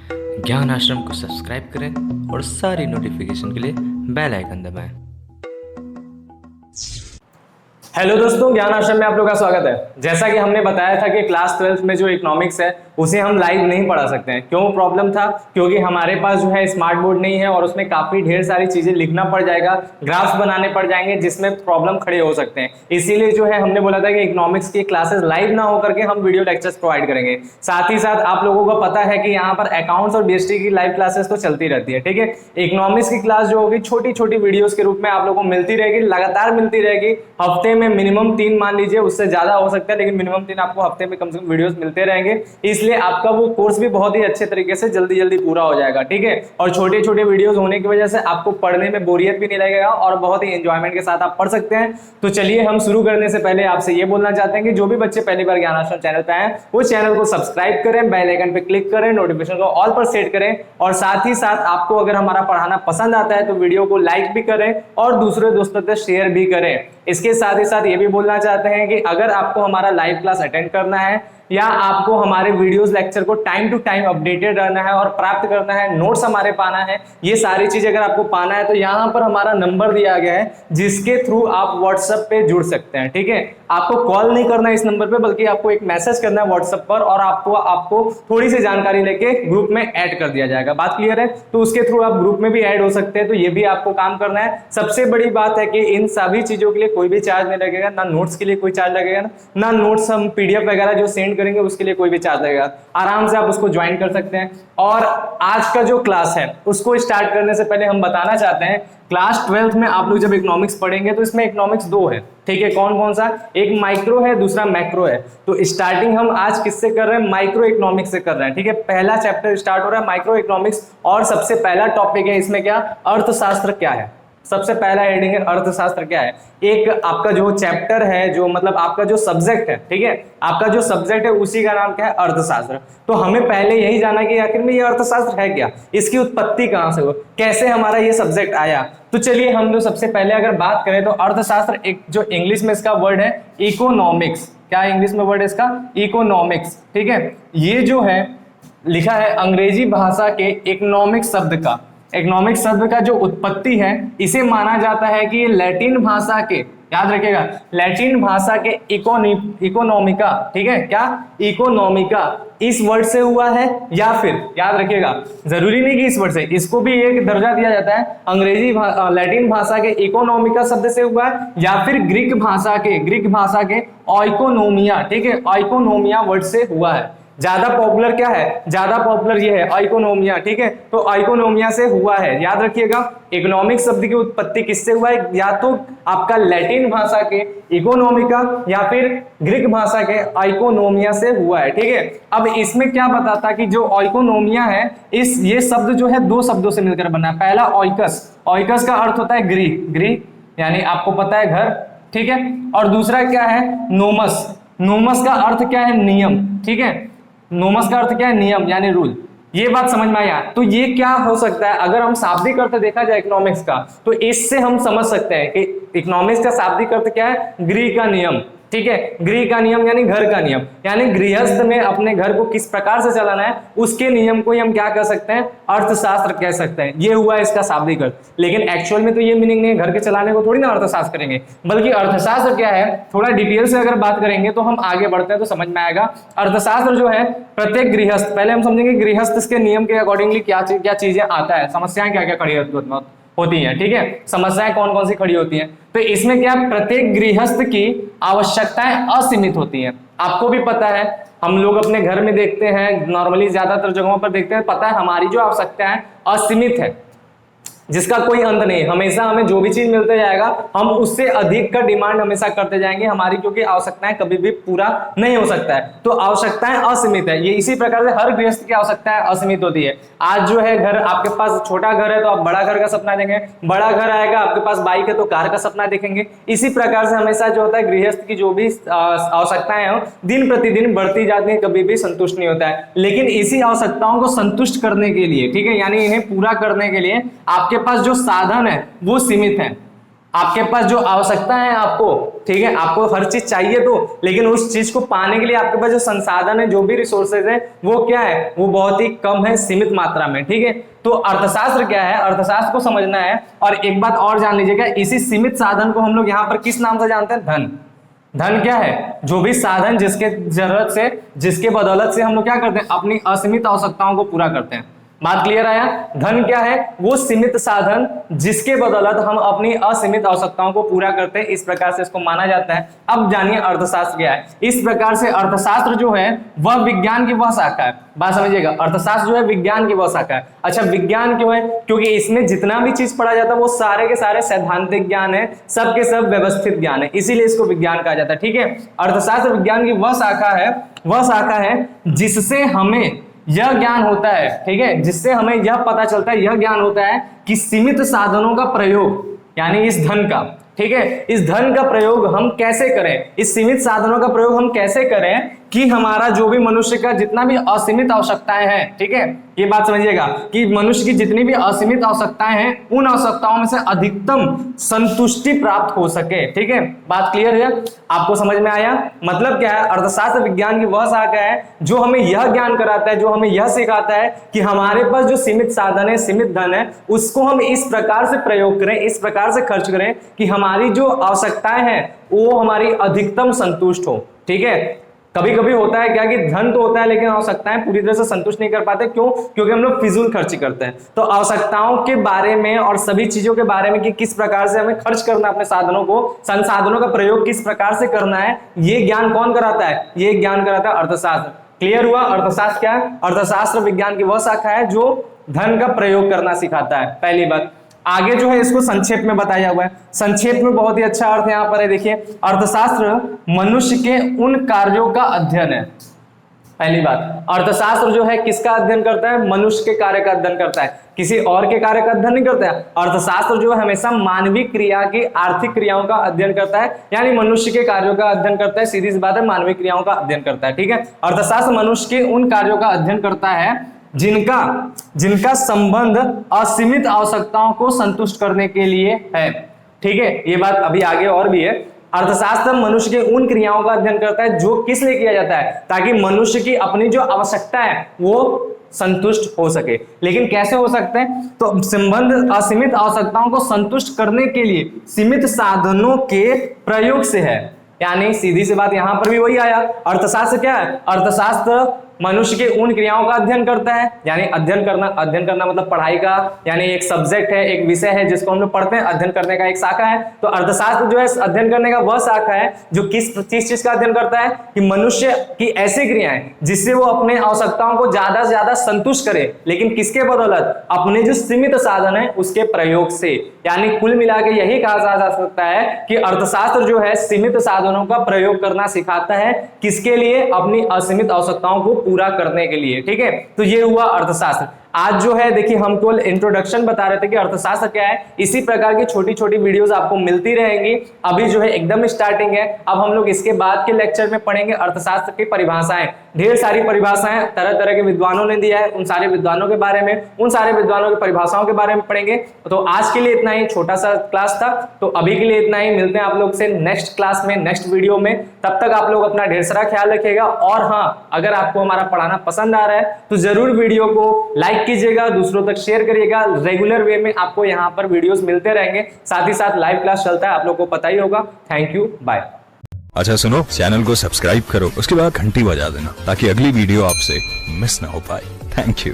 ज्ञान आश्रम को सब्सक्राइब करें और सारी नोटिफिकेशन के लिए बेल आइकन दबाएं। हेलो दोस्तों, ज्ञान आश्रम में आप लोगों का स्वागत है। जैसा कि हमने बताया था कि क्लास 12th में जो इकोनॉमिक्स है उसे हम लाइव नहीं पढ़ा सकते हैं। क्यों प्रॉब्लम था? क्योंकि हमारे पास जो है स्मार्ट बोर्ड नहीं है और उसमें काफी ढेर सारी चीजें लिखना पड़ जाएगा, ग्राफ्स बनाने पड़ जाएंगे जिसमें प्रॉब्लम खड़े हो सकते हैं। इसीलिए जो है हमने बोला था कि इकोनॉमिक्स की क्लासेस लाइव ना होकर के हम वीडियो लेक्चर्स प्रोवाइड करेंगे। साथ ही साथ आप लोगों को पता है कि यहाँ पर अकाउंट्स और बीएसटी की लाइव क्लासेस तो चलती रहती है, ठीक है। इकोनॉमिक्स की क्लास जो होगी छोटी छोटी वीडियोस के रूप में आप लोगों को मिलती रहेगी, लगातार मिलती रहेगी। हफ्ते में मिनिमम 3 मान लीजिए, उससे ज्यादा हो सकता है, लेकिन मिनिमम 3 आपको हफ्ते में कम से कम वीडियोस मिलते रहेंगे। इसलिए आपका वो कोर्स भी बहुत ही अच्छे तरीके से जल्दी जल्दी पूरा हो जाएगा, ठीक है। और छोटे छोटे वीडियोस होने की वजह से आपको पढ़ने में बोरियत भी नहीं लगेगा और बहुत ही एंजॉयमेंट के साथ आप पढ़ सकते हैं। तो चलिए, हम शुरू करने से पहले आपसे ये बोलना चाहते हैं कि जो भी बच्चे पहली बार ज्ञान आश्रम चैनल पे आए वो चैनल को सब्सक्राइब करें, बेल आइकन पे क्लिक करें, नोटिफिकेशन को ऑल पर सेट करें और साथ ही साथ आपको अगर हमारा पढ़ाना पसंद आता है तो वीडियो को लाइक भी करें और दूसरे दोस्तों तक शेयर भी करें। इसके साथ ही साथ ये भी बोलना चाहते हैं कि अगर आपको हमारा लाइव क्लास अटेंड करना है या आपको हमारे वीडियोस लेक्चर को टाइम टू टाइम अपडेटेड रहना है और प्राप्त करना है, नोट्स हमारे पाना है, ये सारी चीजें अगर आपको पाना है तो यहाँ पर हमारा नंबर दिया गया है जिसके थ्रू आप व्हाट्सएप पे जुड़ सकते हैं, ठीक है। आपको कॉल नहीं करना है इस नंबर पे, बल्कि आपको एक मैसेज करना है व्हाट्सएप पर और आपको थोड़ी सी जानकारी लेके ग्रुप में ऐड कर दिया जाएगा। बात क्लियर है? तो उसके थ्रू आप ग्रुप में भी ऐड हो सकते हैं, तो ये भी आपको काम करना है। सबसे बड़ी बात है कि इन सभी चीजों के लिए कोई भी चार्ज नहीं लगेगा, ना नोट्स के लिए कोई चार्ज लगेगा, ना नोट्स हम पीडीएफ वगैरह जो सेंड करेंगे उसके लिए कोई भी चार्ज लगेगा। आराम से आप उसको ज्वाइन कर सकते हैं। और आज का जो क्लास है उसको स्टार्ट करने से पहले हम बताना चाहते हैं, क्लास 12th में आप लोग जब इकोनॉमिक्स पढ़ेंगे तो इसमें इकोनॉमिक्स 2 है, ठीक है। कौन कौन सा? एक माइक्रो है, दूसरा मैक्रो है। तो स्टार्टिंग हम आज किससे कर रहे हैं? माइक्रो इकोनॉमिक्स से कर रहे हैं, ठीक है। पहला चैप्टर स्टार्ट हो रहा है माइक्रो इकोनॉमिक्स और सबसे पहला टॉपिक है इसमें क्या? अर्थशास्त्र क्या है। सबसे पहला हेडिंग है अर्थशास्त्र क्या है। एक आपका जो चैप्टर है, जो मतलब आपका जो सब्जेक्ट है, ठीक है, आपका जो सब्जेक्ट है उसी का नाम क्या है? अर्थशास्त्र। तो हमें पहले यही जाना कि आखिर में ये अर्थशास्त्र है क्या, इसकी उत्पत्ति कहां से हुई, कैसे हमारा ये सब्जेक्ट आया। तो चलिए, हम जो सबसे पहले अगर बात करें तो अर्थशास्त्र एक जो इंग्लिश में इसका वर्ड है इकोनॉमिक्स। क्या इंग्लिश में वर्ड है इसका? इकोनॉमिक्स, ठीक है। ये जो है लिखा है अंग्रेजी भाषा के इकोनॉमिक शब्द का। इकोनॉमिक शब्द का जो उत्पत्ति है इसे माना जाता है कि ये लैटिन भाषा के, याद रखिएगा, लैटिन भाषा के इकोनॉमिका, ठीक है, क्या? इकोनॉमिका, इस वर्ड से हुआ है, या फिर याद रखिएगा जरूरी नहीं कि इस वर्ड से, इसको भी एक दर्जा दिया जाता है। अंग्रेजी लैटिन भाषा के इकोनॉमिका शब्द से हुआ है या फिर ग्रीक भाषा के ओइकोनोमिया, ठीक है, ओइकोनोमिया वर्ड से हुआ है। ज्यादा पॉपुलर क्या है? ज्यादा पॉपुलर ये है ओइकोनोमिया, ठीक है। तो ओइकोनोमिया से हुआ है, याद रखिएगा। इकोनॉमिक शब्द की उत्पत्ति किससे हुआ है? या तो आपका लैटिन भाषा के इकोनॉमिका या फिर ग्रीक भाषा के ओइकोनोमिया से हुआ है, ठीक है। अब इसमें क्या बताता कि जो ओइकोनोमिया है, ये शब्द जो है 2 शब्दों से मिलकर बना है। पहला ओइकस, ओइकस का अर्थ होता है गृह यानी आपको पता है घर, ठीक है। और दूसरा क्या है? नोमस, नोमस का अर्थ क्या है? नियम, ठीक है। नोमस का अर्थ क्या है? नियम यानी रूल। ये बात समझ में आया? तो ये क्या हो सकता है? अगर हम शाब्दिक अर्थ देखा जाए इकोनॉमिक्स का तो इससे हम समझ सकते हैं कि इकोनॉमिक्स का शाब्दिक अर्थ क्या है? गृह का नियम, ठीक है। गृह का नियम यानी घर का नियम, यानी गृहस्थ में अपने घर को किस प्रकार से चलाना है उसके नियम को ही हम क्या कह सकते हैं? अर्थशास्त्र कह सकते हैं। ये हुआ इसका शाब्दिक अर्थ। लेकिन एक्चुअल में तो ये मीनिंग नहीं है, घर के चलाने को थोड़ी ना अर्थशास्त्र करेंगे, बल्कि अर्थशास्त्र क्या है थोड़ा डिटेल से अगर बात करेंगे तो हम आगे बढ़ते हैं तो समझ में आएगा। अर्थशास्त्र जो है प्रत्येक गृहस्थ, पहले हम समझेंगे गृहस्थ के नियम के अकॉर्डिंगली क्या चीजें आता है, समस्याएं क्या क्या खड़ी होती हैं, ठीक है। समस्याएं कौन कौन सी खड़ी होती हैं? तो इसमें क्या, प्रत्येक गृहस्थ की आवश्यकताएं असीमित होती हैं। आपको भी पता है, हम लोग अपने घर में देखते हैं, नॉर्मली ज्यादातर जगहों पर देखते हैं, पता है हमारी जो आवश्यकता है असीमित है, जिसका कोई अंत नहीं। हमेशा हमें जो भी चीज मिलते जाएगा हम उससे अधिक का डिमांड हमेशा करते जाएंगे हमारी, क्योंकि आवश्यकताएं कभी भी पूरा नहीं हो सकता है। तो आवश्यकताएं असीमित है। ये इसी प्रकार से हर गृहस्थ की आवश्यकताएं असीमित होती है। आज जो है घर, आपके पास छोटा घर है तो आप बड़ा घर का सपना देंगे, बड़ा घर आएगा आपके पास बाइक है तो कार का सपना देखेंगे। इसी प्रकार से हमेशा जो होता है गृहस्थ की जो भी आवश्यकताएं हैं दिन प्रतिदिन बढ़ती जाती है, कभी भी संतुष्ट नहीं होता है। लेकिन इसी आवश्यकताओं को संतुष्ट करने के लिए, ठीक है, यानी इन्हें पूरा करने के लिए आपके पास जो साधन है वो सीमित है। आपके पास जो आवश्यकता है आपको, ठीक है, आपको हर चीज चाहिए तो, लेकिन उस चीज को पाने के लिए आपके पास जो संसाधन है, जो भी रिसोर्सेज है, वो क्या है, वो बहुत ही कम है, सीमित मात्रा में, ठीक है। तो अर्थशास्त्र क्या है, अर्थशास्त्र को समझना है। और एक बात और जान लीजिएगा, इसी सीमित साधन को हम लोग यहाँ पर किस नाम से जानते हैं, धन। धन क्या है, जो भी साधन जिसके जरूरत से, जिसके बदौलत से हम लोग क्या करते हैं, अपनी असीमित आवश्यकताओं को पूरा करते हैं। बात क्लियर आया। धन क्या है, वो सीमित साधन जिसके बदौलत हम अपनी असीमित आवश्यकताओं को पूरा करते हैं, इस प्रकार से इसको माना जाता है। अब जानिए अर्थशास्त्र क्या है। इस प्रकार से अर्थशास्त्र जो है वह विज्ञान की वह शाखा है। बात समझिएगा, अर्थशास्त्र जो है विज्ञान की वह शाखा है। अच्छा, विज्ञान क्यों है, क्योंकि इसमें जितना भी चीज पढ़ा जाता है वो सारे के सारे सैद्धांतिक ज्ञान है, सब के सब व्यवस्थित ज्ञान है, इसीलिए इसको विज्ञान कहा जाता है, ठीक है। अर्थशास्त्र विज्ञान की वह शाखा है जिससे हमें यह ज्ञान होता है, ठीक है, जिससे हमें यह पता चलता है, यह ज्ञान होता है कि सीमित साधनों का प्रयोग, यानी इस धन का, ठीक है, इस धन का प्रयोग हम कैसे करें, इस सीमित साधनों का प्रयोग हम कैसे करें कि हमारा जो भी मनुष्य का जितना भी असीमित आवश्यकताएं हैं, ठीक है, ये बात समझिएगा कि मनुष्य की जितनी भी असीमित आवश्यकताएं हैं, उन आवश्यकताओं में से अधिकतम संतुष्टि प्राप्त हो सके, ठीक है। बात क्लियर है, आपको समझ में आया। मतलब क्या है, अर्थशास्त्र विज्ञान की वह शाखा है जो हमें यह ज्ञान कराता है, जो हमें यह सिखाता है कि हमारे पास जो सीमित साधन है, सीमित धन है, उसको हम इस प्रकार से प्रयोग करें, इस प्रकार से खर्च करें कि हमारी जो आवश्यकताएं हैं वो हमारी अधिकतम संतुष्ट हो, ठीक है। कभी कभी होता है क्या कि धन तो होता है लेकिन आवश्यकताएं पूरी तरह से संतुष्ट नहीं कर पाते, क्यों, क्योंकि हम लोग फिजूल खर्ची करते हैं। तो आवश्यकताओं के बारे में और सभी चीजों के बारे में कि किस प्रकार से हमें खर्च करना, अपने साधनों को, संसाधनों का प्रयोग किस प्रकार से करना है, ये ज्ञान कौन कराता है, ये ज्ञान कराता है अर्थशास्त्र। क्लियर हुआ, अर्थशास्त्र क्या है, अर्थशास्त्र विज्ञान की वह शाखा है जो धन का प्रयोग करना सिखाता है, पहली बात। आगे जो है इसको संक्षेप में बताया हुआ है, संक्षेप में बहुत ही अच्छा अर्थ यहाँ पर है, देखिए, अर्थशास्त्र मनुष्य के उन कार्यों का अध्ययन है। पहली बात, अर्थशास्त्र जो है किसका अध्ययन करता है, मनुष्य के कार्य का अध्ययन करता है, किसी और के कार्य का अध्ययन नहीं करता है। अर्थशास्त्र जो है हमेशा मानवीय क्रिया की, आर्थिक क्रियाओं का अध्ययन करता है, यानी मनुष्य के कार्यों का अध्ययन करता है, सीधी सी बात है, मानवीय क्रियाओं का अध्ययन करता है, ठीक है। अर्थशास्त्र मनुष्य के उन कार्यों का अध्ययन करता है जिनका संबंध असीमित आवश्यकताओं को संतुष्ट करने के लिए है, ठीक है। ये बात अभी आगे और भी है। अर्थशास्त्र मनुष्य के उन क्रियाओं का अध्ययन करता है जो किस लिए किया जाता है, ताकि मनुष्य की अपनी जो आवश्यकता है वो संतुष्ट हो सके। लेकिन कैसे हो सकते हैं, तो संबंध असीमित आवश्यकताओं को संतुष्ट करने के लिए सीमित साधनों के प्रयोग से है। यानी सीधी सी बात यहां पर भी वही आया, अर्थशास्त्र क्या है, अर्थशास्त्र मनुष्य के उन क्रियाओं का अध्ययन करता है, यानी अध्ययन करना मतलब पढ़ाई का, यानी एक सब्जेक्ट है, एक विषय है जिसको हम लोग पढ़ते हैं, अध्ययन करने का एक शाखा है। तो अर्थशास्त्र जो है अध्ययन करने का वह शाखा है जो किस चीज का अध्ययन करता है, कि मनुष्य की ऐसी क्रियाएं जिससे वो अपने आवश्यकताओं को ज्यादा से ज्यादा संतुष्ट करे, लेकिन किसके बदौलत, अपने जो सीमित साधन है उसके प्रयोग से। यानी कुल मिला के यही कहा जा सकता है कि अर्थशास्त्र जो है सीमित साधनों का प्रयोग करना सिखाता है, किसके लिए, अपनी असीमित आवश्यकताओं को पूरा करने के लिए, ठीक है। तो ये हुआ अर्थशास्त्र। आज जो है देखिए हम केवल इंट्रोडक्शन बता रहे थे कि अर्थशास्त्र क्या है। इसी प्रकार की छोटी छोटी वीडियोस आपको मिलती रहेंगी। अभी जो है एकदम स्टार्टिंग है। अब हम लोग इसके बाद के लेक्चर में पढ़ेंगे अर्थशास्त्र की परिभाषाएं। ढेर सारी परिभाषाएं तरह तरह के विद्वानों ने दिया है, उन सारे विद्वानों के बारे में, उन सारे विद्वानों की परिभाषाओं के बारे में पढ़ेंगे। तो आज के लिए इतना ही, छोटा सा क्लास था, तो अभी के लिए इतना ही। मिलते हैं आप लोग से नेक्स्ट क्लास में, नेक्स्ट वीडियो में। तब तक आप लोग अपना ढेर सारा ख्याल रखिएगा। और हाँ, अगर आपको हमारा पढ़ाना पसंद आ रहा है तो जरूर वीडियो को लाइक कीजिएगा, दूसरों तक शेयर करिएगा। रेगुलर वे में आपको यहाँ पर वीडियोस मिलते रहेंगे, साथ ही साथ लाइव क्लास चलता है, आप लोगों को पता ही होगा। Thank you, bye. अच्छा सुनो, चैनल को सब्सक्राइब करो, उसके बाद घंटी बजा देना ताकि अगली वीडियो आपसे मिस ना हो पाए। Thank you.